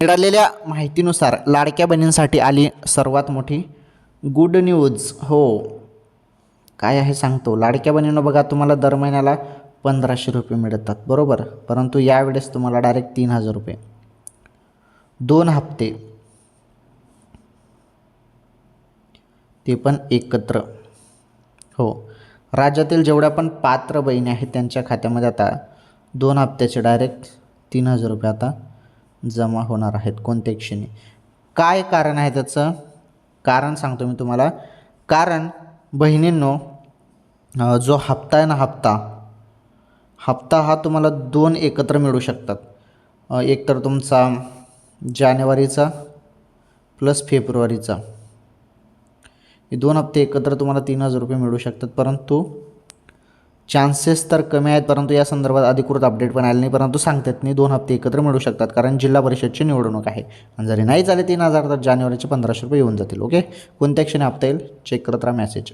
मिळालेल्या माहितीनुसार लाडक्या बहिणींसाठी आली सर्वात मोठी गुड न्यूज. हो, काय आहे सांगतो. लाडक्या बहिणींनो बघा, तुम्हाला दर महिन्याला 1500 रुपये मिळतात बरोबर, परंतु यावेळेस तुम्हाला डायरेक्ट 3000 रुपये 2 हप्ते, ते पण एकत्र. हो, राज्यातील जेवढ्या पण पात्र बहिणी आहेत त्यांच्या खात्यामध्ये आता 2 हप्त्याचे डायरेक्ट 3000 रुपये आता जमा होणार आहेत. कोणत्या क्षणी, काय कारण आहे त्याचं, कारण सांगतो मी तुम्हाला. कारण बहिणींनो, जो हप्ता आहे ना, हप्ता हा तुम्हाला 2 एकत्र मिळू शकतात. एक तर तुमचा जानेवारीचा प्लस फेब्रुवारीचा, हे 2 हप्ते एकत्र तुम्हाला 3000 रुपये मिळू शकतात. परंतु चान्सेस तर कमी आहेत, परंतु या संदर्भात अधिकृत अपडेट पण आले नाही. परंतु सांगतात नाही 2 हप्ते एकत्र मिळू शकतात, कारण जिल्हा परिषदची निवडणूक आहे. आणि जरी नाही झाले 3000 तर जानेवारीचे 1500 रुपये येऊन जातील. ओके, कोणत्या क्षणी हप्ता येईल चेक करत राहा मेसेज.